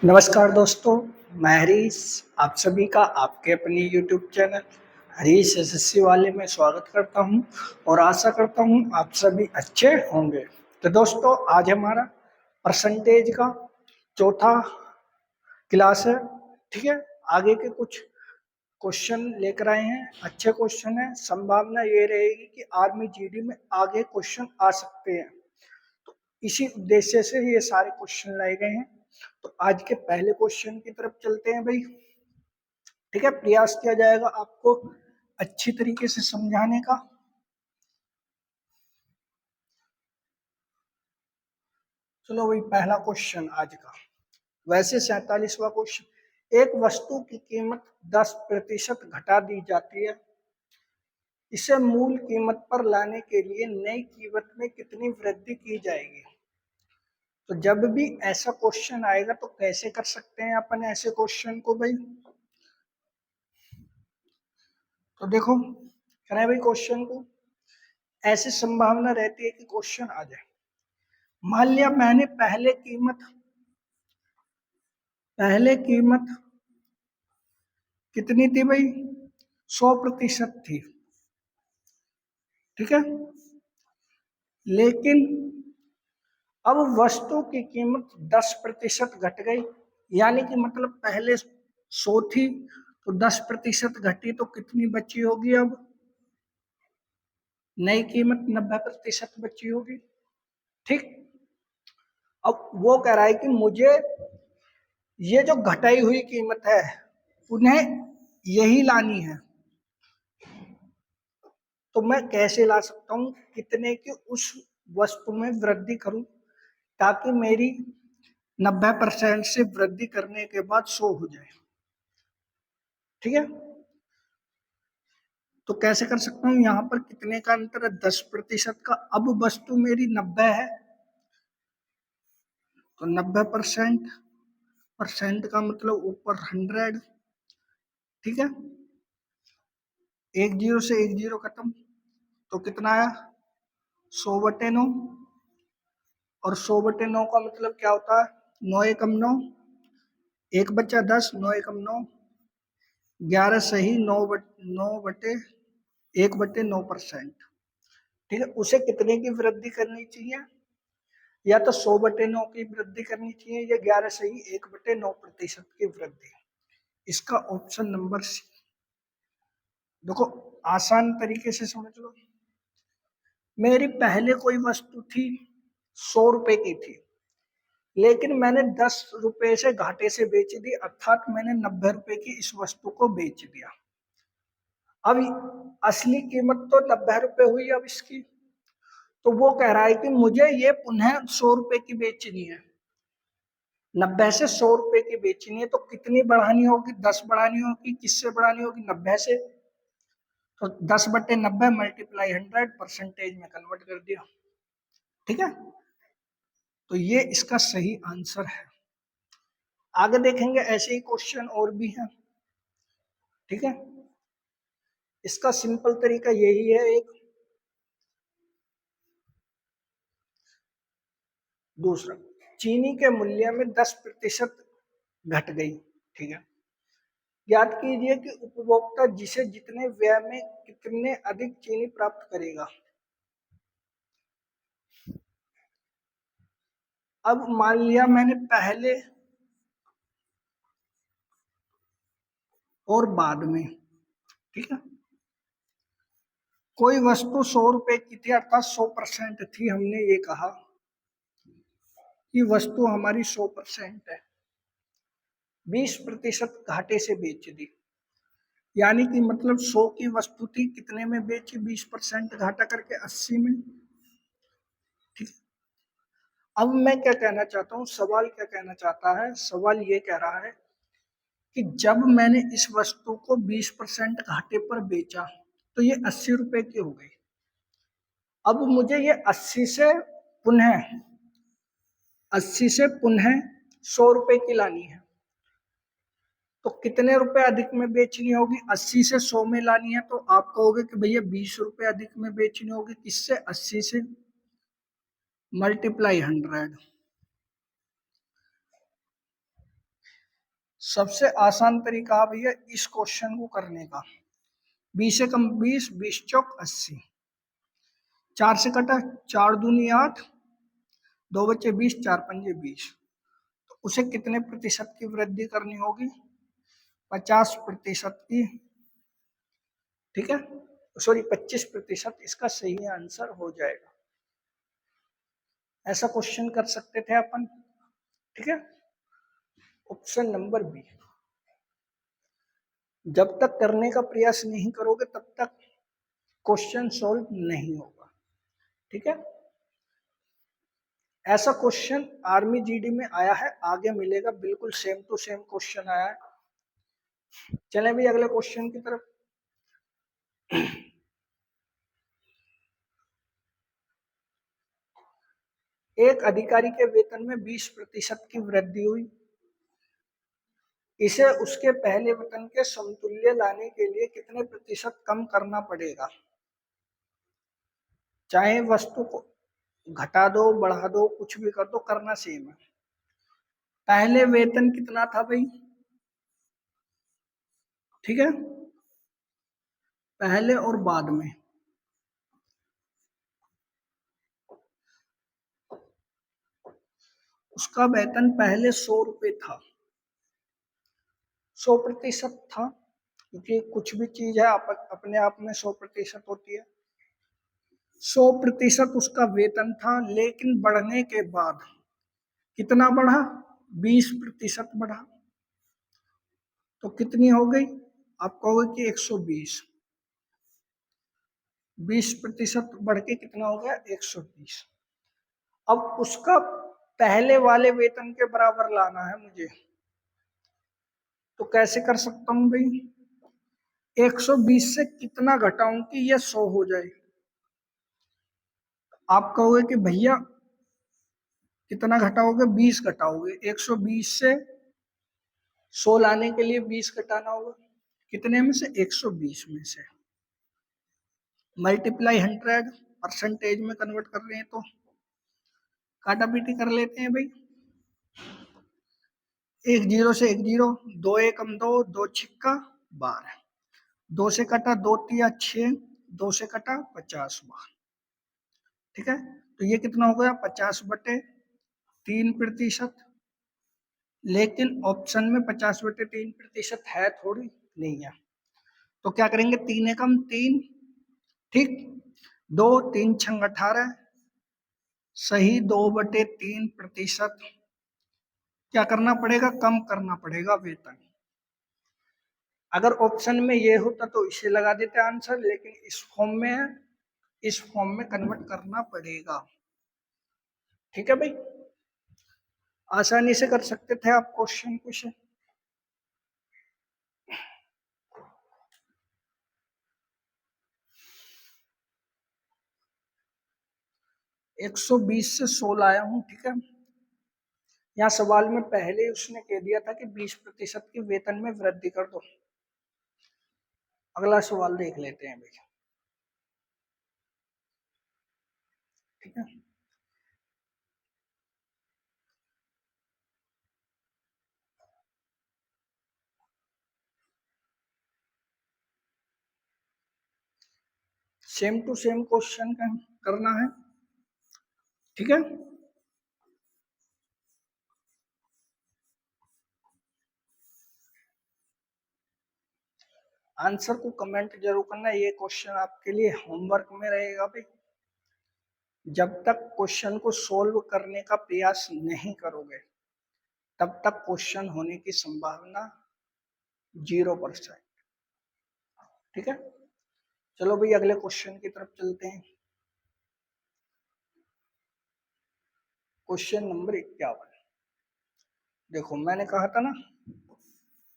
नमस्कार दोस्तों, मैं हरीश आप सभी का आपके अपने यूट्यूब चैनल हरीश एसएससी वाले में स्वागत करता हूं और आशा करता हूं आप सभी अच्छे होंगे। तो दोस्तों, आज हमारा परसेंटेज का चौथा क्लास है। ठीक है, आगे के कुछ क्वेश्चन लेकर आए हैं, अच्छे क्वेश्चन है। संभावना ये रहेगी कि आर्मी जीडी में आगे क्वेश्चन आ सकते हैं, तो इसी उद्देश्य से ये सारे क्वेश्चन लाए गए हैं। तो आज के पहले क्वेश्चन की तरफ चलते हैं भाई। ठीक है, प्रयास किया जाएगा आपको अच्छी तरीके से समझाने का। चलो भाई, पहला क्वेश्चन आज का, वैसे 47वां क्वेश्चन। एक वस्तु की कीमत 10% घटा दी जाती है, इसे मूल कीमत पर लाने के लिए नई कीमत में कितनी वृद्धि की जाएगी। तो जब भी ऐसा क्वेश्चन आएगा तो कैसे कर सकते हैं अपन ऐसे क्वेश्चन को भाई। तो देखो, करें भाई क्वेश्चन को। ऐसी संभावना रहती है कि क्वेश्चन आ जाए। मान लिया मैंने पहले कीमत कितनी थी भाई, 100% थी। ठीक है, लेकिन अब वस्तु की कीमत 10% घट गई, यानी कि मतलब पहले 100 थी तो 10% घटी तो कितनी बची होगी। अब नई कीमत 90% बची होगी। ठीक, अब वो कह रहा है कि मुझे ये जो घटाई हुई कीमत है उन्हें यही लानी है। तो मैं कैसे ला सकता हूं, कितने की उस वस्तु में वृद्धि करूं ताकि मेरी 90% से वृद्धि करने के बाद 100 हो जाए। ठीक है, तो कैसे कर सकता हूं, यहां पर कितने का अंतर है, 10% का। अब वस्तु मेरी 90 है तो 90% परसेंट का मतलब ऊपर 100। ठीक है, एक जीरो से एक जीरो खत्म, तो कितना आया, 100/9। और 100/9 का मतलब क्या होता है, 9 एकम 9, एक बच्चा 10, 9 एकम 9, 11 सही, 1/9%। ठीक है, उसे कितने की वृद्धि करनी चाहिए, या तो 100/9 की वृद्धि करनी चाहिए या 11 सही 1/9% की वृद्धि। इसका ऑप्शन नंबर सी। देखो, आसान तरीके से समझ लो। मेरी पहले कोई वस्तु थी, 100 रुपए की थी, लेकिन मैंने 10 रुपए से घाटे से बेच दी, अर्थात मैंने 90 रुपए की इस वस्तु को बेच दिया। अब असली कीमत तो 90 रुपए हुई अब इसकी। तो वो कह रहा है कि मुझे ये पुनः 100 रुपए की बेचनी है। 90 से 100 रुपए की बेचनी है, तो कितनी बढ़ानी होगी, 10 बढ़ानी होगी। किससे बढ़ानी होगी, 90 से। तो 10/90 मल्टीप्लाई 100 परसेंटेज में कन्वर्ट कर दिया। ठीक है, तो ये इसका सही आंसर है। आगे देखेंगे, ऐसे ही क्वेश्चन और भी हैं। ठीक है, इसका सिंपल तरीका यही है। एक दूसरा, चीनी के मूल्य में 10% घट गई। ठीक है, याद कीजिए कि उपभोक्ता जिसे जितने व्यय में कितने अधिक चीनी प्राप्त करेगा। अब मान लिया मैंने पहले और बाद में। ठीक है, कोई वस्तु 100 रुपए की थी, अर्थात 100% थी। हमने ये कहा कि वस्तु हमारी 100% है, 20% घाटे से बेच दी, यानी कि मतलब 100 की वस्तु थी, कितने में बेची, 20% घाटा करके 80 में। ठीक, अब मैं क्या कहना चाहता हूँ, सवाल क्या कहना चाहता है, सवाल ये कह रहा है कि जब मैंने इस वस्तु को 20% घाटे पर बेचा तो ये 80 रुपए की हो गई। अब मुझे ये 80 से पुनः 100 रुपए की लानी है। तो कितने रुपए अधिक में बेचनी होगी, 80 से 100 में लानी है, तो आप कहोगे कि भैया 20 रुपए अधिक में बेचनी होगी। किससे, 80 से मल्टीप्लाई 100। सबसे आसान तरीका भैया इस क्वेश्चन को करने का, 20 से कम 20, 20 चौक 80, 4 से कटा 4 दूनी 8, 2 बचे 20, 4 पंजे 20, तो उसे कितने प्रतिशत की वृद्धि करनी होगी? 50% की, ठीक है, सॉरी 25%, इसका सही आंसर हो जाएगा। ऐसा क्वेश्चन कर सकते थे अपन, ठीक है। Option number B. जब तक करने का प्रयास नहीं करोगे तब तक क्वेश्चन सॉल्व नहीं होगा, ठीक है। ऐसा क्वेश्चन आर्मी जीडी में आया है, आगे मिलेगा, बिल्कुल सेम टू सेम क्वेश्चन आया है। चलें भी अगले क्वेश्चन की तरफ। एक अधिकारी के वेतन में 20% की वृद्धि हुई, इसे उसके पहले वेतन के समतुल्य लाने के लिए कितने प्रतिशत कम करना पड़ेगा? चाहे वस्तु को घटा दो, बढ़ा दो, कुछ भी कर दो, करना सेम है। पहले वेतन कितना था भाई? ठीक है, पहले और बाद में। उसका वेतन पहले 100 रुपए था, 100% था, क्योंकि कुछ भी चीज है अपने आप में 100% होती है। 100% उसका वेतन था, लेकिन बढ़ने के बाद कितना बढ़ा? 20% बढ़ा, तो कितनी हो गई? आप कहोगे कि 120, 20% बढ़ के कितना हो गया? 120। अब उसका पहले वाले वेतन के बराबर लाना है मुझे, तो कैसे कर सकता हूं भाई? 120 से कितना घटाऊं कि यह 100 हो जाए? आप कहोगे कि भैया कितना घटाओगे? 20 घटाओगे। 120 से 100 लाने के लिए 20 घटाना होगा, कितने में से? 120 में से। मल्टीप्लाई 100, परसेंटेज में कन्वर्ट कर रहे हैं तो काटा पीटी कर लेते हैं भाई। 1 0 से 1 0, 2 एकम 2, 2 छिक्का 12, 2 से कटा 2 तिया 6, 2 से कटा 50 बार, ठीक है। तो ये कितना हो गया? 50/3%। लेकिन ऑप्शन में 50/3% है थोड़ी, नहीं है, तो क्या करेंगे? 3 एकम 3, ठीक, 2 3 छंग 18, सही 2/3%। क्या करना पड़ेगा? कम करना पड़ेगा वेतन। अगर ऑप्शन में ये होता तो इसे लगा देते आंसर, लेकिन इस फॉर्म में है, इस फॉर्म में कन्वर्ट करना पड़ेगा, ठीक है भाई। आसानी से कर सकते थे आप क्वेश्चन कुछ। 120 से 100 लाया हूं, ठीक है। यहाँ सवाल में पहले उसने कह दिया था कि 20% की वेतन में वृद्धि कर दो। अगला सवाल देख लेते हैं भाई, ठीक है। सेम टू सेम क्वेश्चन करना है, ठीक है। आंसर को कमेंट जरूर करना, ये क्वेश्चन आपके लिए होमवर्क में रहेगा भाई। जब तक क्वेश्चन को सोल्व करने का प्रयास नहीं करोगे तब तक क्वेश्चन होने की संभावना 0%, ठीक है। चलो भाई अगले क्वेश्चन की तरफ चलते हैं। Question number 51। देखो मैंने कहा था ना,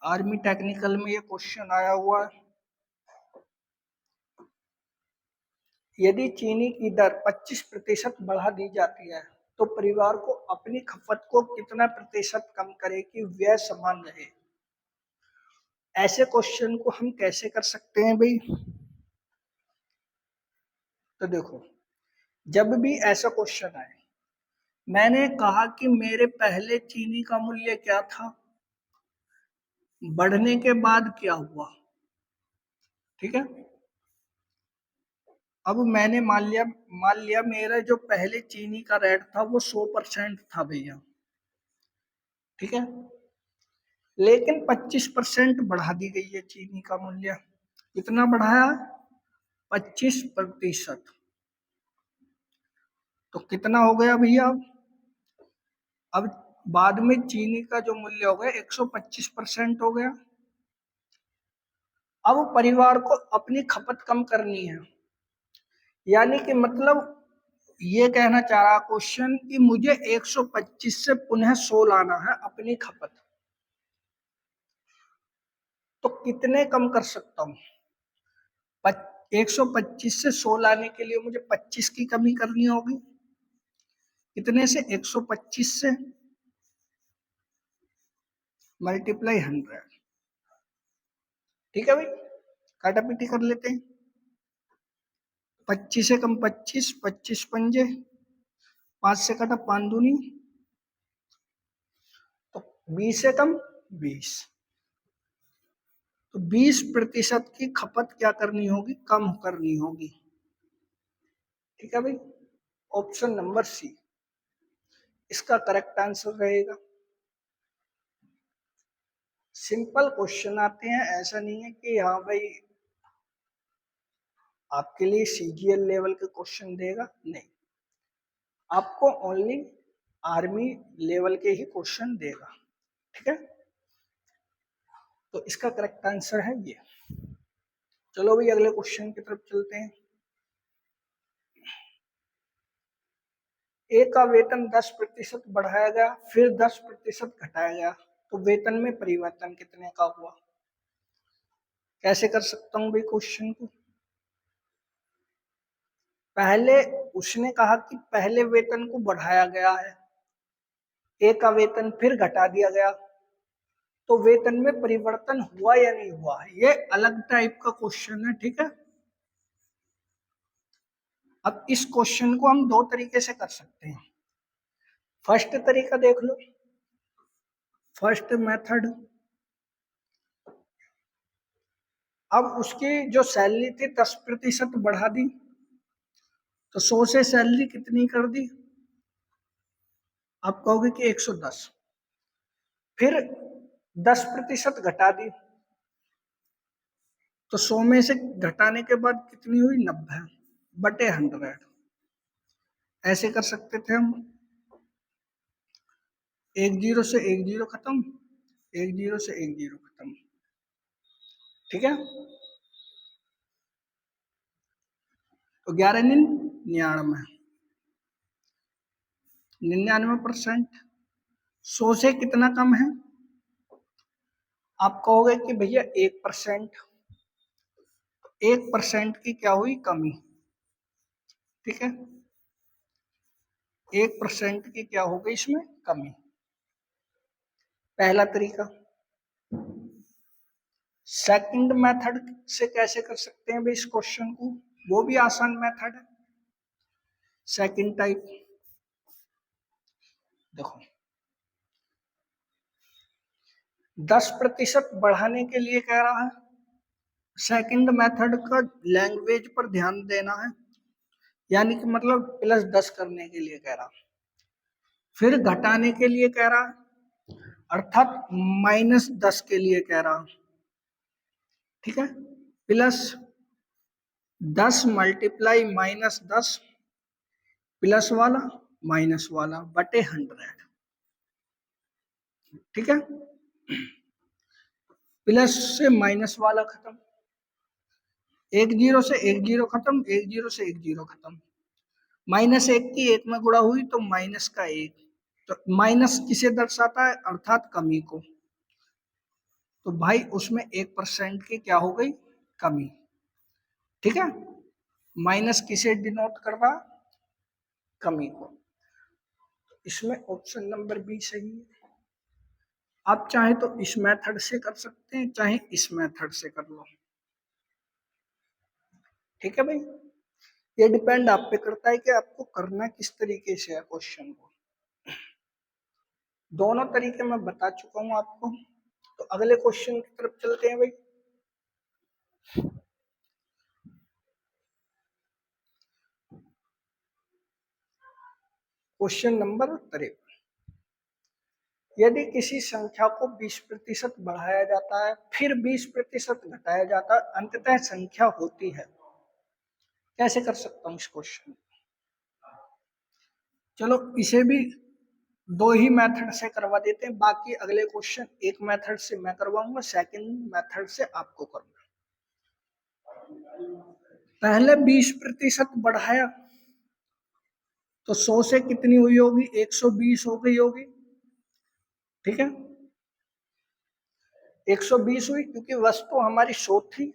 आर्मी टेक्निकल में ये क्वेश्चन आया हुआ है। यदि चीनी की दर 25% बढ़ा दी जाती है तो परिवार को अपनी खपत को कितना प्रतिशत कम करे कि व्यय समान रहे? ऐसे क्वेश्चन को हम कैसे कर सकते हैं भाई? तो देखो, जब भी ऐसा क्वेश्चन आए, मैंने कहा कि मेरे पहले चीनी का मूल्य क्या था? बढ़ने के बाद क्या हुआ, ठीक है। अब मैंने मान लिया मेरा जो पहले चीनी का रेट था वो 100% था भैया, ठीक है। लेकिन 25% बढ़ा दी गई है चीनी का मूल्य। कितना बढ़ाया? 25%। तो कितना हो गया भैया? अब बाद में चीनी का जो मूल्य हो गया 125% हो गया। अब परिवार को अपनी खपत कम करनी है, यानी कि मतलब ये कहना चाह रहा क्वेश्चन कि मुझे 125 से पुनः 100 लाना है अपनी खपत। तो कितने कम कर सकता हूं? 125 से 100 लाने के लिए मुझे 25 की कमी करनी होगी। कितने से? 125 से मल्टीप्लाई 100, ठीक है भाई। काटा पीटी कर लेते हैं। 25 से कम 25, 25 पंजे, 5 से कटा 5 दूनी, तो 20 से कम 20। तो 20% की खपत क्या करनी होगी? कम करनी होगी, ठीक है भाई। ऑप्शन नंबर सी इसका करेक्ट आंसर रहेगा। सिंपल क्वेश्चन आते हैं, ऐसा नहीं है कि हाँ भाई आपके लिए सीजीएल लेवल के क्वेश्चन देगा, नहीं, आपको ओनली आर्मी लेवल के ही क्वेश्चन देगा, ठीक है। तो इसका करेक्ट आंसर है ये। चलो भाई अगले क्वेश्चन की तरफ चलते हैं। ए का वेतन 10% बढ़ाया गया, फिर 10% घटाया गया, तो वेतन में परिवर्तन कितने का हुआ? कैसे कर सकता हूं भाई क्वेश्चन को? पहले उसने कहा कि पहले वेतन को बढ़ाया गया है, ए का वेतन फिर घटा दिया गया, तो वेतन में परिवर्तन हुआ या नहीं हुआ? ये अलग टाइप का क्वेश्चन है, ठीक है। अब इस क्वेश्चन को हम दो तरीके से कर सकते हैं। फर्स्ट तरीका देख लो, फर्स्ट मेथड। अब उसकी जो सैलरी थी 10% बढ़ा दी, तो 100 से सैलरी कितनी कर दी? आप कहोगे कि 110। फिर 10% घटा दी, तो 100 में से घटाने के बाद कितनी हुई? 90 बटे 100। ऐसे कर सकते थे हम। एक जीरो से एक जीरो खत्म, एक जीरो से एक जीरो खत्म, ठीक है। तो 11 99, 99%। 100 से कितना कम है? आप कहोगे कि भैया 1%। 1% की क्या हुई? कमी, ठीक है। 1% की क्या हो गई इसमें? कमी। पहला तरीका। सेकंड मेथड से कैसे कर सकते हैं भाई इस क्वेश्चन को? वो भी आसान मेथड है। सेकंड टाइप देखो, 10% बढ़ाने के लिए कह रहा है। सेकंड मेथड का लैंग्वेज पर ध्यान देना है, यानी कि मतलब +10 करने के लिए कह रहा, फिर घटाने के लिए कह रहा, अर्थात -10 के लिए कह रहा, ठीक है। +10 मल्टीप्लाई -10, प्लस वाला माइनस वाला बटे 100, ठीक है। प्लस से माइनस वाला खत्म, एक जीरो से एक जीरो खत्म, एक जीरो से एक जीरो खत्म, -1 की 1 में गुणा हुई तो माइनस का 1। तो माइनस किसे दर्शाता है? अर्थात कमी को। तो भाई उसमें 1% की क्या हो गई? कमी, ठीक है। माइनस किसे डिनोट कर रहा? कमी को। इसमें ऑप्शन नंबर बी सही है। आप चाहे तो इस मेथड से कर सकते हैं, चाहे इस मेथड से कर लो, ठीक है भाई। ये डिपेंड आप पे करता है कि आपको करना किस तरीके से है क्वेश्चन को। दोनों तरीके मैं बता चुका हूं आपको। तो अगले क्वेश्चन की तरफ चलते हैं भाई। क्वेश्चन नंबर 53, यदि किसी संख्या को 20% बढ़ाया जाता है फिर 20% घटाया जाता है, अंततः संख्या होती है, कैसे कर सकता हूं इस क्वेश्चन? चलो इसे भी दो ही मेथड से करवा देते हैं, बाकी अगले क्वेश्चन एक मेथड से मैं करवाऊंगा, सेकंड मेथड से आपको करना। पहले 20% बढ़ाया तो 100 से कितनी हुई होगी, 120 हो गई होगी, ठीक है। 120 हुई क्योंकि वस्तु हमारी 100 थी,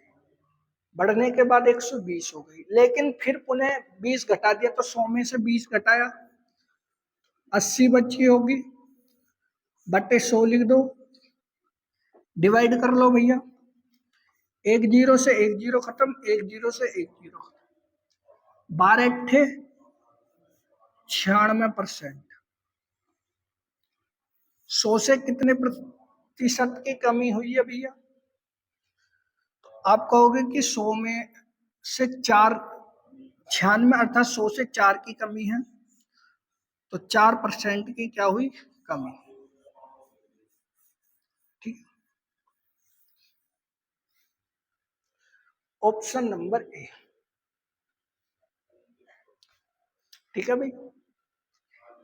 बढ़ने के बाद 120 हो गई, लेकिन फिर पुनः 20 घटा दिया तो 100 में से 20 घटाया, 80 बची होगी, बटे 100 लिख दो, डिवाइड कर लो भैया, एक जीरो से एक जीरो खत्म, एक जीरो से एक जीरो खत्म, 12 96%। 100 से कितने प्रतिशत की कमी हुई है भैया? आप कहोगे कि 100 में से 4 96 अर्थात 100 से 4 की कमी है, तो 4% की क्या हुई, कमी, ठीक। ऑप्शन नंबर ए, ठीक है भाई।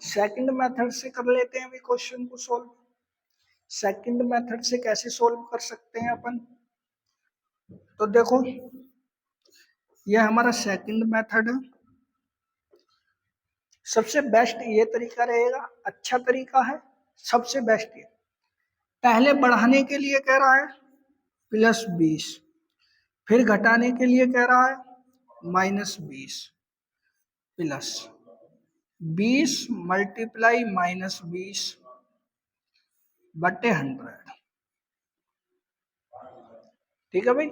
सेकंड मेथड से कर लेते हैं भाई क्वेश्चन को सोल्व। सेकंड मेथड से कैसे सोल्व कर सकते हैं अपन, तो देखो ये हमारा सेकंड मेथड है। सबसे बेस्ट ये तरीका रहेगा, अच्छा तरीका है, सबसे बेस्ट ये। पहले बढ़ाने के लिए कह रहा है +20, फिर घटाने के लिए कह रहा है -20, प्लस 20 मल्टीप्लाई -20 बटे 100, ठीक है भाई।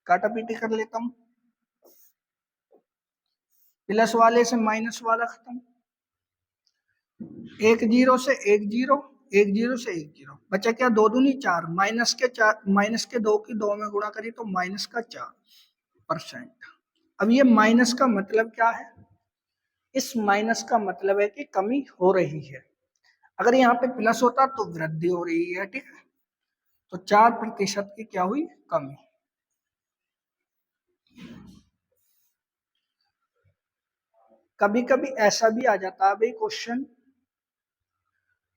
काटा पीटी कर लेता हूं, प्लस वाले से माइनस वाला खत्म, एक जीरो से एक जीरो, एक जीरो से एक जीरो, बचा क्या, 2 दूनी 4, माइनस के 2 की 2 में गुणा करी तो माइनस का 4%। अब ये माइनस का मतलब क्या है, इस माइनस का मतलब है कि कमी हो रही है। अगर यहाँ पे प्लस होता तो वृद्धि हो रही है, ठीक है। तो 4% की क्या हुई, कमी। कभी कभी ऐसा भी आ जाता है भाई क्वेश्चन,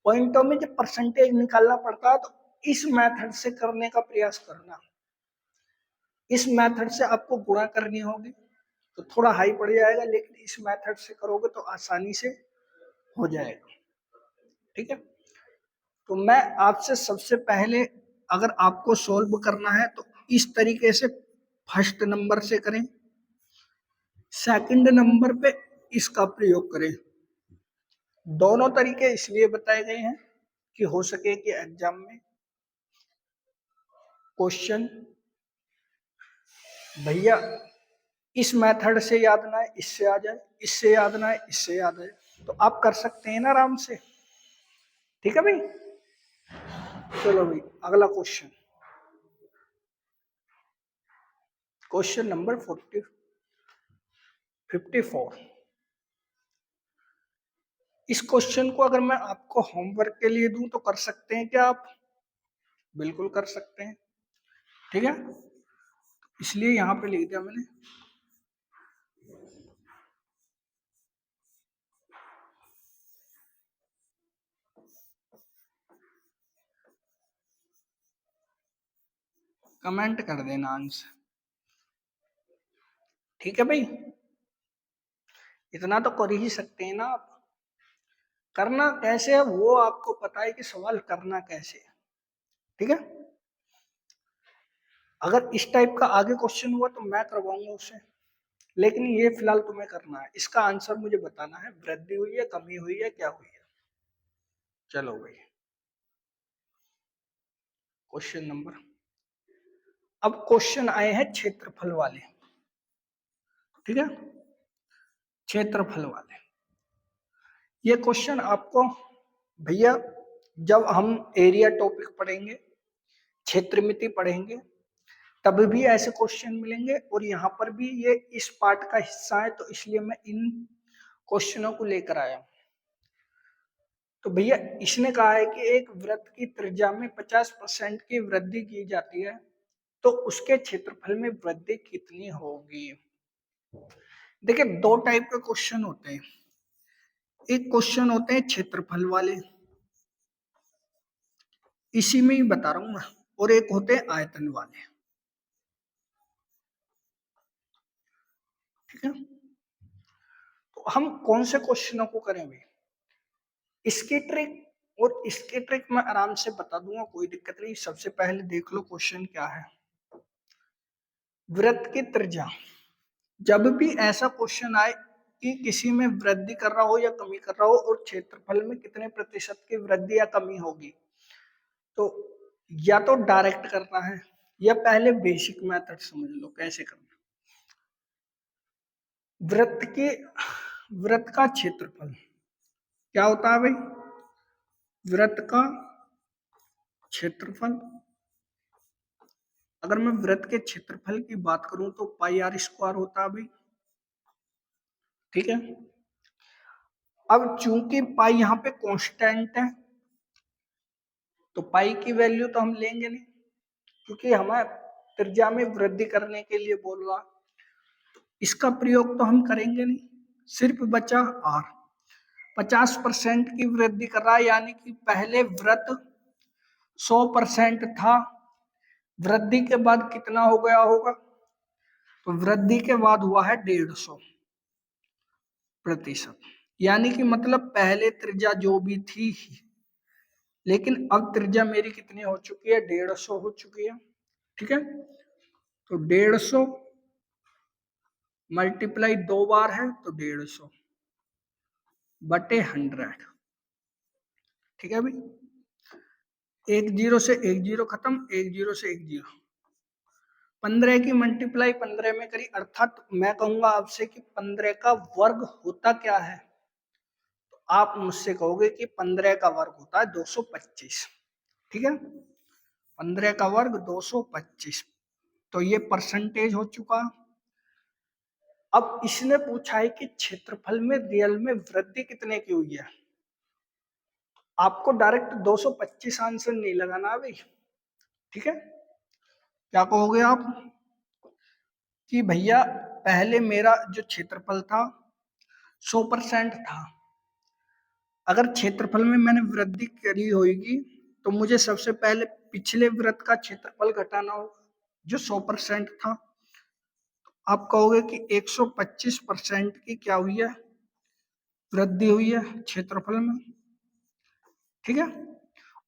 पॉइंटों में जब परसेंटेज निकालना पड़ता है तो इस मेथड से करने का प्रयास करना। इस मेथड से आपको गुणा करनी होगी तो थोड़ा हाई पड़ जाएगा, लेकिन इस मेथड से करोगे तो आसानी से हो जाएगा, ठीक है। तो मैं आपसे सबसे पहले, अगर आपको सोल्व करना है तो इस तरीके से फर्स्ट नंबर से करें, सेकंड नंबर पे इसका प्रयोग करें। दोनों तरीके इसलिए बताए गए हैं कि हो सके कि एग्जाम में क्वेश्चन भैया इस मेथड से याद ना है इससे आ जाए, इससे याद ना है इससे याद आए, तो आप कर सकते हैं ना आराम से, ठीक है भाई। चलो भाई अगला क्वेश्चन, क्वेश्चन नंबर 54। इस क्वेश्चन को अगर मैं आपको होमवर्क के लिए दूं तो कर सकते हैं क्या आप? बिल्कुल कर सकते हैं, ठीक है। इसलिए यहां पे लिख दिया मैंने, कमेंट कर देना आंसर, ठीक है भाई। इतना तो कर ही सकते हैं ना आप। करना कैसे है वो आपको पता है कि सवाल करना कैसे है, ठीक है। अगर इस टाइप का आगे क्वेश्चन हुआ तो मैं करवाऊंगा उसे, लेकिन ये फिलहाल तुम्हें करना है, इसका आंसर मुझे बताना है, वृद्धि हुई है, कमी हुई है, क्या हुई है। चलो भाई क्वेश्चन नंबर, अब क्वेश्चन आए हैं क्षेत्रफल वाले, ठीक है, क्षेत्रफल वाले। ये क्वेश्चन आपको भैया जब हम एरिया टॉपिक पढ़ेंगे क्षेत्रमिति पढ़ेंगे तब भी ऐसे क्वेश्चन मिलेंगे, और यहाँ पर भी ये इस पार्ट का हिस्सा है, तो इसलिए मैं इन क्वेश्चनों को लेकर आया। तो भैया इसने कहा है कि एक वृत्त की त्रिज्या में 50% की वृद्धि की जाती है, तो उसके क्षेत्रफल में वृद्धि कितनी होगी। देखिए दो टाइप के क्वेश्चन होते हैं, एक क्वेश्चन होते हैं क्षेत्रफल वाले, इसी में ही बता रहा हूं मैं, और एक होते हैं आयतन वाले। ठीक है, तो हम कौन से क्वेश्चनों को करें भाई, इसकी ट्रिक और इसकी ट्रिक मैं आराम से बता दूंगा, कोई दिक्कत नहीं। सबसे पहले देख लो क्वेश्चन क्या है। वृत्त की त्रिज्या, जब भी ऐसा क्वेश्चन आए कि किसी में वृद्धि कर रहा हो या कमी कर रहा हो और क्षेत्रफल में कितने प्रतिशत की वृद्धि या कमी होगी, तो या तो डायरेक्ट करना है या पहले बेसिक मेथड समझ लो कैसे करना। वृत्त का क्षेत्रफल क्या होता है भाई, वृत्त का क्षेत्रफल, अगर मैं वृत्त के क्षेत्रफल की बात करूं तो पाई आर स्क्वायर होता है भाई। ठीक है, अब चूंकि पाई यहाँ पे कांस्टेंट है, तो पाई की वैल्यू तो हम लेंगे नहीं, क्योंकि हमें त्रिज्या में वृद्धि करने के लिए बोल रहा, इसका प्रयोग तो हम करेंगे नहीं, सिर्फ बचा आर। 50% की वृद्धि कर रहा है, यानी कि पहले वृत्त 100% था, वृद्धि के बाद कितना हो गया होगा, तो वृद्धि के बाद हुआ है 150%, यानी कि मतलब पहले त्रिज्या जो भी थी, लेकिन अब त्रिज्या मेरी कितनी हो चुकी है, 150 हो चुकी है। ठीक है, तो 150 मल्टीप्लाई 2 बार है तो 150 बटे 100। ठीक है भाई, एक जीरो से एक जीरो खत्म, एक जीरो से एक जीरो, 15 की मल्टीप्लाई 15 में करी, अर्थात मैं कहूंगा आपसे कि 15 का वर्ग होता क्या है, तो आप मुझसे कहोगे कि 15 का वर्ग होता है 225। ठीक है, 15 का वर्ग 225, तो ये परसेंटेज हो चुका। अब इसने पूछा है कि क्षेत्रफल में रियल में वृद्धि कितने की हुई है, आपको डायरेक्ट 225 आंसर नहीं लगाना भाई। ठीक है, क्या कहोगे आप कि भैया पहले मेरा जो क्षेत्रफल था 100% था, अगर क्षेत्रफल में मैंने वृद्धि करी होगी तो मुझे सबसे पहले पिछले वृत्त का क्षेत्रफल घटाना होगा जो 100% था। आप कहोगे कि 125% की क्या हुई है, वृद्धि हुई है क्षेत्रफल में। ठीक है,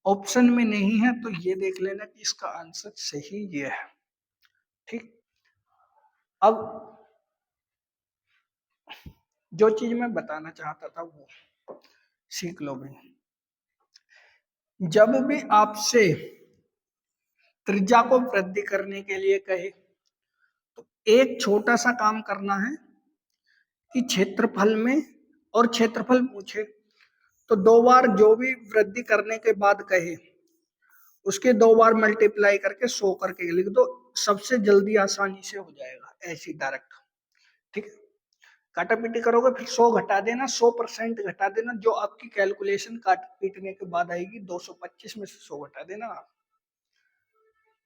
ऑप्शन में नहीं है तो ये देख लेना कि इसका आंसर सही ये है। ठीक, अब जो चीज मैं बताना चाहता था वो सीख लो भाई। जब भी आपसे त्रिज्या को वृद्धि करने के लिए कहे तो एक छोटा सा काम करना है कि क्षेत्रफल में, और क्षेत्रफल पूछे तो 2 बार जो भी वृद्धि करने के बाद कहे उसके 2 बार मल्टीप्लाई करके 100 करके लिख दो, सबसे जल्दी आसानी से हो जाएगा ऐसी डायरेक्ट। ठीक है, काटा पीटी करोगे फिर 100 घटा देना, 100% घटा देना, जो आपकी कैलकुलेशन काट पीटने के बाद आएगी 225 में से 100 घटा देना।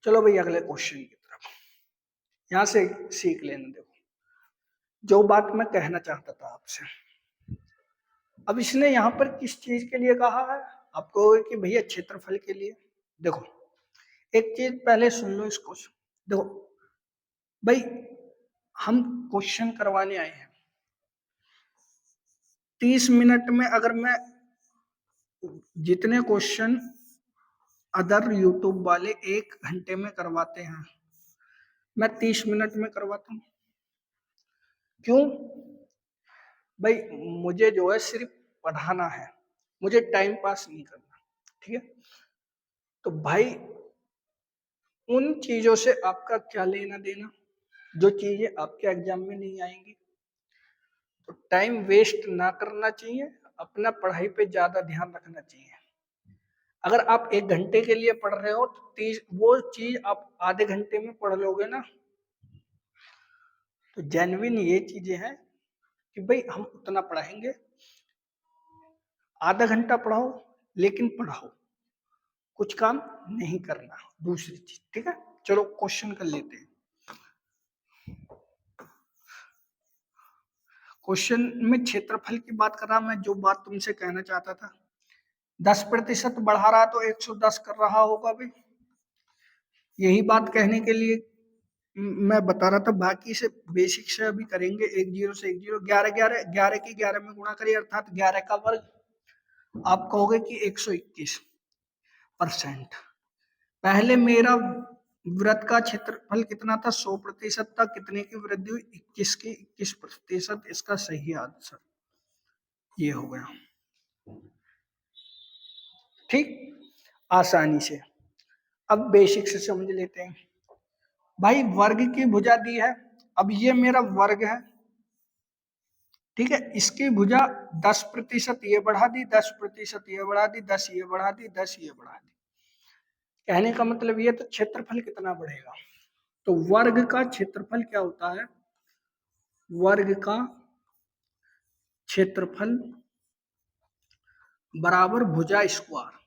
चलो भाई अगले क्वेश्चन की तरफ, यहां से सीख लेना। देखो जो बात मैं कहना चाहता था आपसे, अब इसने यहाँ पर किस चीज के लिए कहा है, आपको कि भैया क्षेत्रफल के लिए। देखो एक चीज पहले सुन लो इसको, देखो भाई हम क्वेश्चन करवाने आए हैं, 30 मिनट में अगर मैं जितने क्वेश्चन अदर यूट्यूब वाले 1 घंटे में करवाते हैं मैं 30 मिनट में करवाता हूँ। क्यों भाई, मुझे जो है सिर्फ पढ़ाना है, मुझे टाइम पास नहीं करना। ठीक है, तो भाई उन चीजों से आपका क्या लेना देना जो चीजें आपके एग्जाम में नहीं आएंगी, तो टाइम वेस्ट ना करना चाहिए, अपना पढ़ाई पे ज्यादा ध्यान रखना चाहिए। अगर आप 1 घंटे के लिए पढ़ रहे हो तो वो चीज आप आधे घंटे में पढ़ लोगे ना। तो जेन्युइन ये चीजें हैं कि भाई हम उतना पढ़ाएंगे, आधा घंटा पढ़ाओ लेकिन पढ़ाओ, कुछ काम नहीं करना। दूसरी चीज, ठीक है, चलो क्वेश्चन कर लेते हैं। क्वेश्चन में क्षेत्रफल की बात कर रहा, मैं जो बात तुमसे कहना चाहता था, 10% बढ़ा रहा तो 110 कर रहा होगा भाई। यही बात कहने के लिए मैं बता रहा था। बाकी से बेसिक से अभी करेंगे। 10 से 10, 11 11 11 की 11 में गुणा करिए, अर्थात 11 का वर्ग। आप कहोगे कि 121%। पहले मेरा वृत्त का क्षेत्रफल कितना था? 100% था। कितने की वृद्धि हुई? 21 की। 21%। इसका सही आंसर ये हो गया। ठीक, आसानी से। अब बेसिक से समझ लेते हैं। भाई वर्ग की भुजा दी है, अब ये मेरा वर्ग है, ठीक है। इसकी भुजा 10% ये बढ़ा दी, 10% ये बढ़ा दी, 10 ये बढ़ा दी, 10 ये बढ़ा दी। कहने का मतलब ये, तो क्षेत्रफल कितना बढ़ेगा? तो वर्ग का क्षेत्रफल क्या होता है? वर्ग का क्षेत्रफल बराबर भुजा स्क्वायर।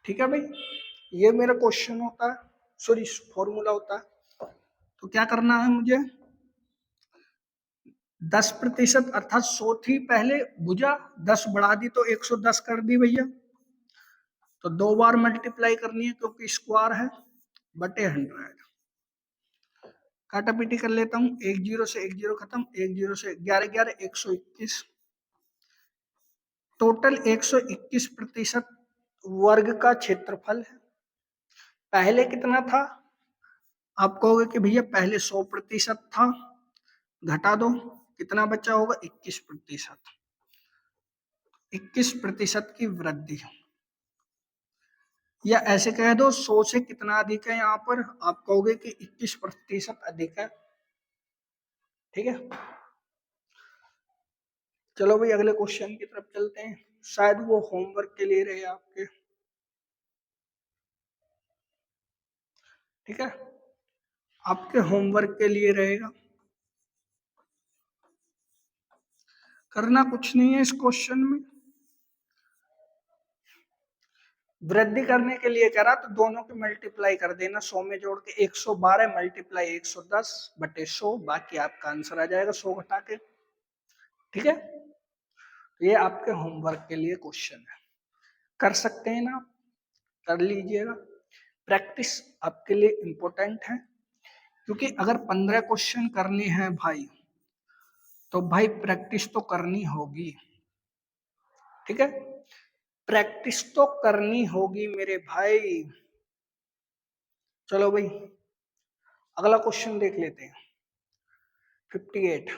ठीक है भाई, ये मेरा क्वेश्चन होता है, सॉरी फॉर्मूला होता है। तो क्या करना है मुझे? 10% अर्थात 100 थी पहले भुजा, 10 बढ़ा दी तो 110 कर दी भैया। तो 2 बार मल्टीप्लाई करनी है क्योंकि स्क्वायर है, बटे 100। काटा पीटी कर लेता हूँ। 10 से 10 खत्म, 10 से 11 11 121। टोटल 121% वर्ग का क्षेत्रफल है। पहले कितना था? आप कहोगे कि भैया पहले 100% था, घटा दो, कितना बचा होगा? 21%। 21% की वृद्धि, या ऐसे कह दो 100 से कितना अधिक है यहाँ पर? आप कहोगे कि 21% अधिक है। ठीक है, चलो भाई अगले क्वेश्चन की तरफ चलते हैं। शायद वो होमवर्क के लिए रहे आपके। ठीक है, आपके होमवर्क के लिए रहेगा। करना कुछ नहीं है इस क्वेश्चन में। वृद्धि करने के लिए करा तो दोनों की मल्टीप्लाई कर देना, 100 में जोड़ के। 112 मल्टीप्लाई 110 बटे 100, बाकी आपका आंसर आ जाएगा 100 घटा के। ठीक है, ये आपके होमवर्क के लिए क्वेश्चन है, कर सकते हैं ना, कर लीजिएगा। प्रैक्टिस आपके लिए इंपॉर्टेंट है, क्योंकि अगर 15 क्वेश्चन करने हैं भाई, तो भाई प्रैक्टिस तो करनी होगी। ठीक है, प्रैक्टिस तो करनी होगी मेरे भाई। चलो भाई अगला क्वेश्चन देख लेते हैं। 58।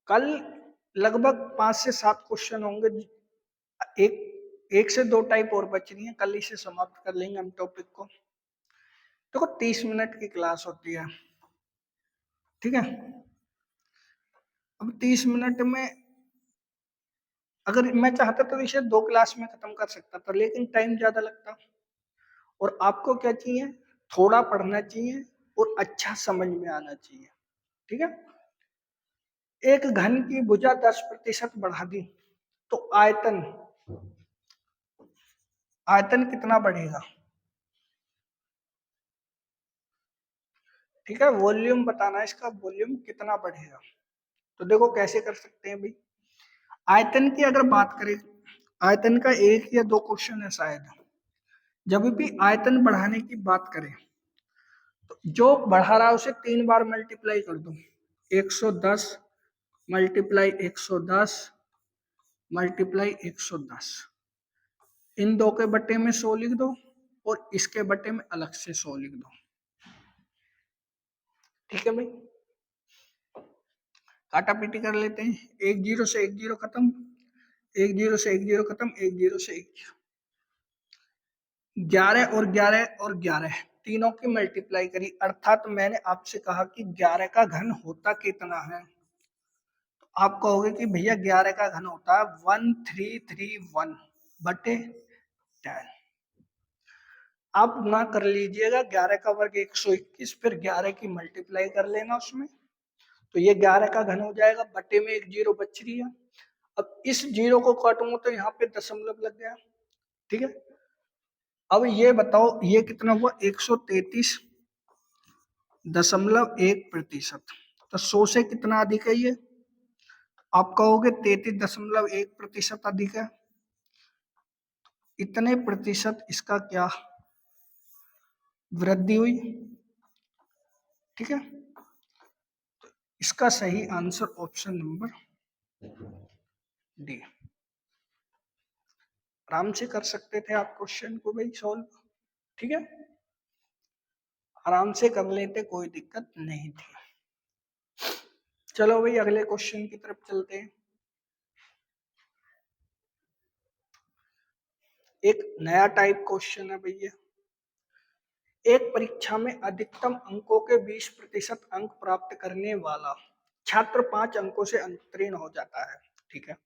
कल लगभग 5 से 7 क्वेश्चन होंगे। एक से 2 टाइप और बच रही है, कल इसे समाप्त कर लेंगे हम टॉपिक को। देखो 30 मिनट की क्लास होती है, ठीक है। अब 30 मिनट में अगर मैं चाहता तो इसे 2 क्लास में खत्म कर सकता था, लेकिन टाइम ज्यादा लगता। और आपको क्या चाहिए? थोड़ा पढ़ना चाहिए और अच्छा समझ में आना चाहिए। ठीक है, एक घन की भुजा 10% बढ़ा दी तो आयतन, आयतन कितना बढ़ेगा? ठीक है, वॉल्यूम बताना है इसका, वॉल्यूम कितना बढ़ेगा। तो देखो कैसे कर सकते हैं भाई। आयतन की अगर बात करें, आयतन का 1 या 2 क्वेश्चन है शायद। जब भी आयतन बढ़ाने की बात करें, तो जो बढ़ा रहा है उसे 3 बार मल्टीप्लाई कर दो। 110 मल्टीप्लाई 110 मल्टीप्लाई 110। इन दो के बटे में 100 लिख दो और इसके बटे में अलग से 100 लिख दो। ठीक है भाई, काटा पीटी कर लेते हैं। 10 से 10 खत्म, 10 से 10 खत्म, 10 से 10। 11 और 11 और 11 तीनों की मल्टीप्लाई करी, अर्थात मैंने आपसे कहा कि 11 का घन होता कितना है। तो आप कहोगे कि भैया 11 का घन होता है 1331 बटे 10। आप गुणा कर लीजिएगा, 11 का वर्ग 121, फिर 11 की मल्टीप्लाई कर लेना उसमें, तो ये 11 का घन हो जाएगा, बटे में एक जीरो बच रही है। अब इस जीरो को काटूंगा तो यहाँ पे दशमलव लग गया, ठीक है। अब ये बताओ ये कितना हुआ, 133.1%। तो 100 से कितना अधिक है ये, आप कहोगे 33.1% अधिक है। इतने प्रतिशत इसका क्या वृद्धि हुई, ठीक है। इसका सही आंसर ऑप्शन नंबर डी। आराम से कर सकते थे आप क्वेश्चन को भाई सॉल्व, ठीक है, आराम से कर लेते, कोई दिक्कत नहीं थी। चलो भाई अगले क्वेश्चन की तरफ चलते हैं। एक नया टाइप क्वेश्चन है भैया। एक परीक्षा में अधिकतम अंकों के 20% अंक प्राप्त करने वाला छात्र 5 अंकों से उत्तीर्ण हो जाता है, ठीक है।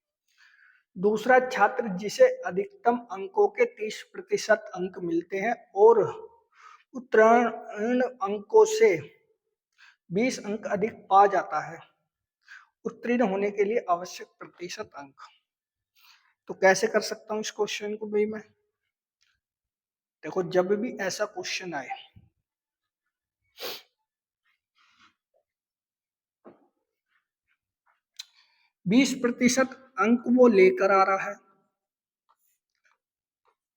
दूसरा छात्र जिसे अधिकतम अंकों के 30% अंक मिलते हैं और उत्तीर्ण अंकों से 20 अंक अधिक पा जाता है, उत्तीर्ण होने के लिए आवश्यक प्रतिशत अंक। तो कैसे कर सकता हूं इस क्वेश्चन को भाई मैं, देखो जब भी ऐसा क्वेश्चन आए, बीस प्रतिशत अंक वो लेकर आ रहा है,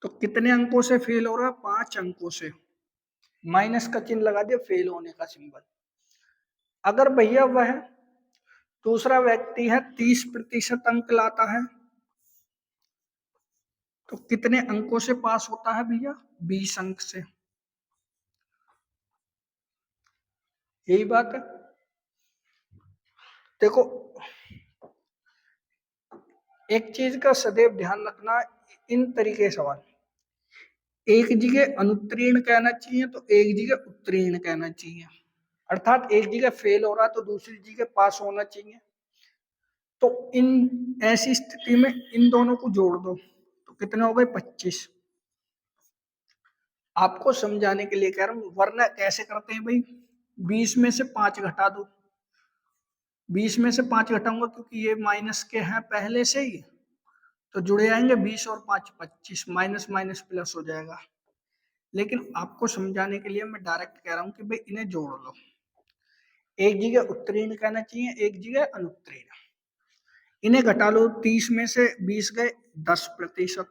तो कितने अंकों से फेल हो रहा है, 5 अंकों से, माइनस का चिन्ह लगा दिया, फेल होने का सिंबल। अगर भैया वह दूसरा व्यक्ति है 30% अंक लाता है, तो कितने अंकों से पास होता है भैया, 20 अंक से। यही बात है। देखो एक चीज का सदैव ध्यान रखना, इन तरीके सवाल एक जगह अनुत्तीर्ण कहना चाहिए तो एक जगह उत्तीर्ण कहना चाहिए, अर्थात एक जगह फेल हो रहा तो दूसरी जगह पास होना चाहिए। तो इन ऐसी स्थिति में इन दोनों को जोड़ दो तो कितने हो गए, 25। आपको समझाने के लिए कह रहा हूं, वरना कैसे करते हैं भाई, 20 में से 5 घटा दो, 20 में से 5 घटाऊंगा क्योंकि ये माइनस के हैं पहले से ही, तो जुड़े आएंगे 20 और 5 25, माइनस माइनस प्लस हो जाएगा। लेकिन आपको समझाने के लिए मैं डायरेक्ट कह रहा हूं कि भाई इन्हें जोड़ लो, एक जगह उत्तीर्ण कहना चाहिए, एक जगह अनुत्तीर्ण। इन्हें घटा लो, 30 में से 20 गए, 10%,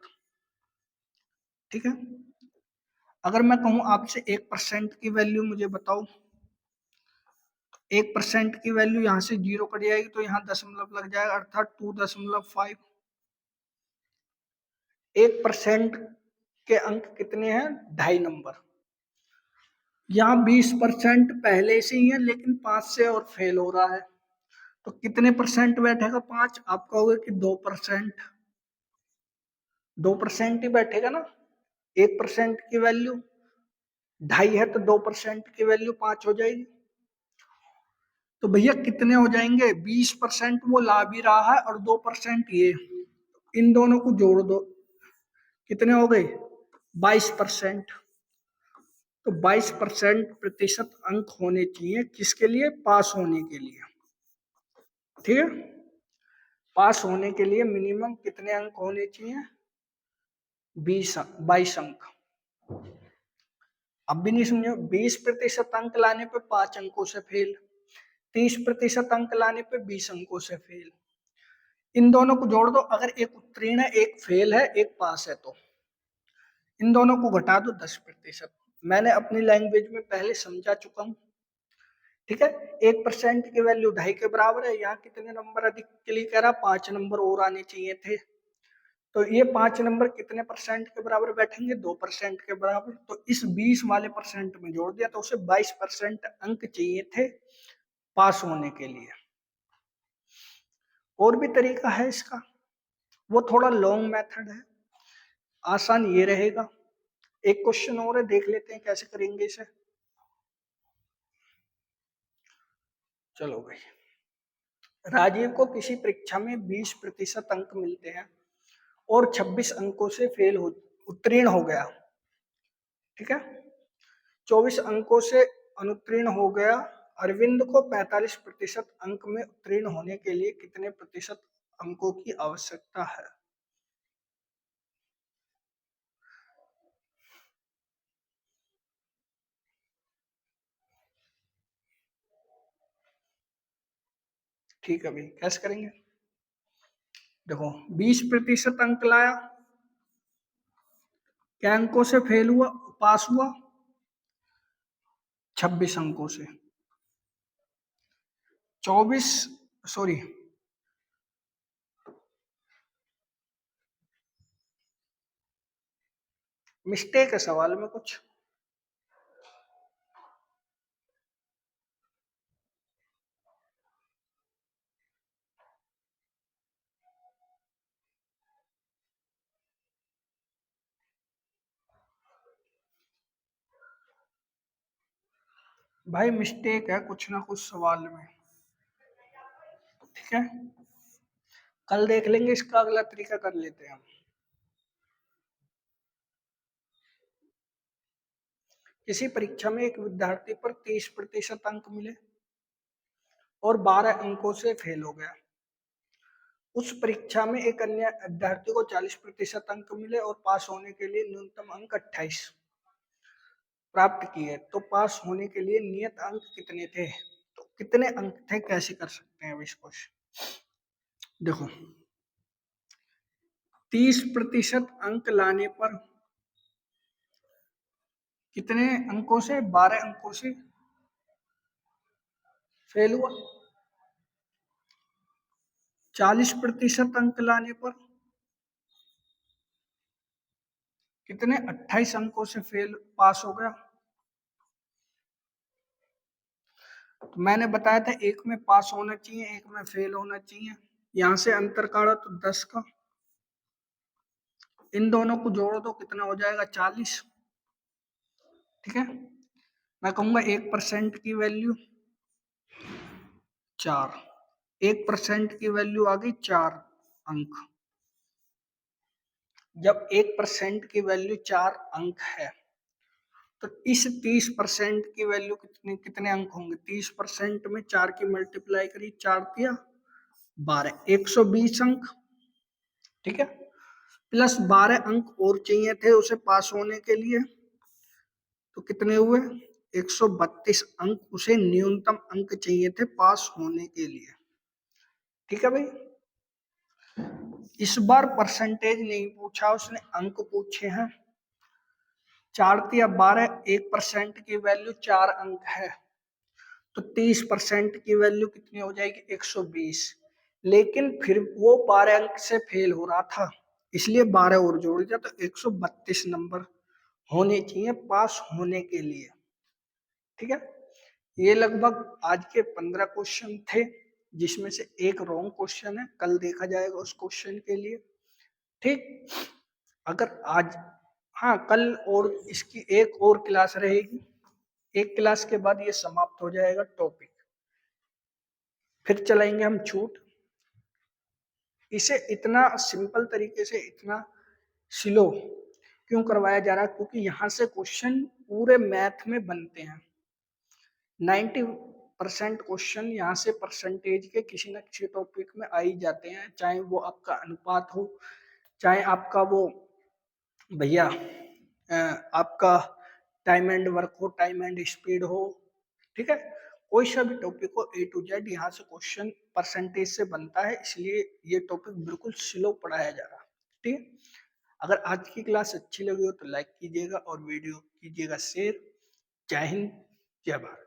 ठीक है। अगर मैं कहूं आपसे 1% की वैल्यू मुझे बताओ, 1% की वैल्यू यहां से 0 कट जाएगी तो यहाँ दशमलव लग जाएगा, अर्थात 2.5। 1% के अंक कितने हैं, 2.5 नंबर। यहाँ 20% पहले से ही है लेकिन 5 से और फेल हो रहा है, तो कितने परसेंट बैठेगा, 5। आप कहोगे कि 2%, 2% ही बैठेगा ना, 1% की वैल्यू 2.5 है तो 2% की वैल्यू 5 हो जाएगी। तो भैया कितने हो जाएंगे, 20% वो ला भी रहा है और 2% ये, इन दोनों को जोड़ दो, कितने हो गए, 22%। तो 22% प्रतिशत अंक होने चाहिए किसके लिए, पास होने के लिए, ठीक है। पास होने के लिए मिनिमम कितने अंक होने चाहिए, 22 अंक। अब भी नहीं समझो, 20% अंक लाने पे 5 अंकों से फेल, 30% अंक लाने पे 20 अंकों से फेल। इन दोनों को जोड़ दो, अगर एक उत्तीर्ण है, एक फेल है, एक पास है, तो इन दोनों को घटा दो 10%। मैंने अपनी लैंग्वेज में पहले समझा चुका हूं, ठीक है। 1% की वैल्यू 2.5 के बराबर है, यहाँ कितने नंबर अधिक के लिए कह रहा, 5 नंबर और आने चाहिए थे, तो ये 5 नंबर कितने परसेंट के बराबर बैठेंगे, 2% के बराबर। तो इस 20 वाले परसेंट में जोड़ दिया तो उसे 22% अंक चाहिए थे पास होने के लिए। और भी तरीका है इसका, वो थोड़ा लॉन्ग मेथड है, आसान ये रहेगा। एक क्वेश्चन और है, देख लेते हैं कैसे करेंगे इसे। चलो भाई राजीव को किसी परीक्षा में 20% अंक मिलते हैं और 26 अंकों से फेल हो उत्तीर्ण हो गया, ठीक है। 24 अंकों से अनुत्तीर्ण हो गया। अरविंद को 45% अंक में उत्तीर्ण होने के लिए कितने प्रतिशत अंकों की आवश्यकता है? ठीक है भाई, कैसे करेंगे? देखो 20% अंक लाया, क्या अंकों से फेल हुआ, पास हुआ? 26 अंकों से। 24, सॉरी, मिस्टेक है सवाल में कुछ। भाई मिस्टेक है कुछ ना कुछ सवाल में, ठीक है। कल देख लेंगे, इसका अगला तरीका कर लेते हैं हम। किसी परीक्षा में एक विद्यार्थी पर 30% अंक मिले और 12 अंकों से फेल हो गया। उस परीक्षा में एक अन्य विद्यार्थी को 40% अंक मिले और पास होने के लिए न्यूनतम अंक 28 प्राप्त किए, तो पास होने के लिए नियत अंक कितने थे? तो कितने अंक थे, कैसे कर सकते हैं अब इसको? देखो 30% अंक लाने पर कितने अंकों से, 12 अंकों से फेल हुआ। 40% अंक लाने पर कितने, 28 अंकों से फेल पास हो गया। तो मैंने बताया था एक में पास होना चाहिए, एक में फेल होना चाहिए। यहां से अंतर काढ़ा तो 10 का, इन दोनों को जोड़ो तो कितना हो जाएगा, 40, ठीक है। मैं कहूंगा 1% की वैल्यू 4, 1% की वैल्यू आ गई 4 अंक। जब 1% की वैल्यू 4 अंक है तो इस 30% की वैल्यू कितने कितने अंक होंगे? 30% में 4 की मल्टीप्लाई करी, 4 दिया 12, 120 अंक, ठीक है। प्लस 12 अंक और चाहिए थे उसे पास होने के लिए, तो कितने हुए, 132 अंक उसे न्यूनतम अंक चाहिए थे पास होने के लिए, ठीक है भाई। इस बार परसेंटेज नहीं पूछा उसने, अंक पूछे हैं। 4 या 12, 1% की वैल्यू 4 अंक है, तो 30% की वैल्यू कितनी हो जाएगी, 120। लेकिन फिर वो 12 अंक से फेल हो रहा था, इसलिए 12 और जोड़ दिया, तो 132 नंबर होने चाहिए पास होने के लिए, ठीक है। ये लगभग आज के 15 क्वेश्चन थे, जिसमें से एक रॉन्ग क्वेश्चन है, कल देखा जाएगा उस क्वेश्चन के लिए, ठीक। अगर आज, हाँ कल और इसकी एक और क्लास रहेगी, एक क्लास के बाद ये समाप्त हो जाएगा टॉपिक, फिर चलाएंगे हम छूट। इसे इतना सिंपल तरीके से, इतना स्लो क्यों करवाया जा रहा है? क्योंकि यहाँ से क्वेश्चन पूरे मैथ में बनते हैं। 90% क्वेश्चन यहाँ से परसेंटेज के किसी न किसी टॉपिक में आ ही जाते हैं, चाहे वो आपका अनुपात हो, चाहे आपका वो भैया आपका टाइम एंड वर्क हो, टाइम एंड स्पीड हो, ठीक है। कोई सा भी टॉपिक हो, A to Z यहाँ से क्वेश्चन परसेंटेज से बनता है, इसलिए ये टॉपिक बिल्कुल स्लो पढ़ाया जा रहा है, ठीक है। अगर आज की क्लास अच्छी लगी हो तो लाइक कीजिएगा और वीडियो कीजिएगा शेयर। जय हिंद, जय भारत।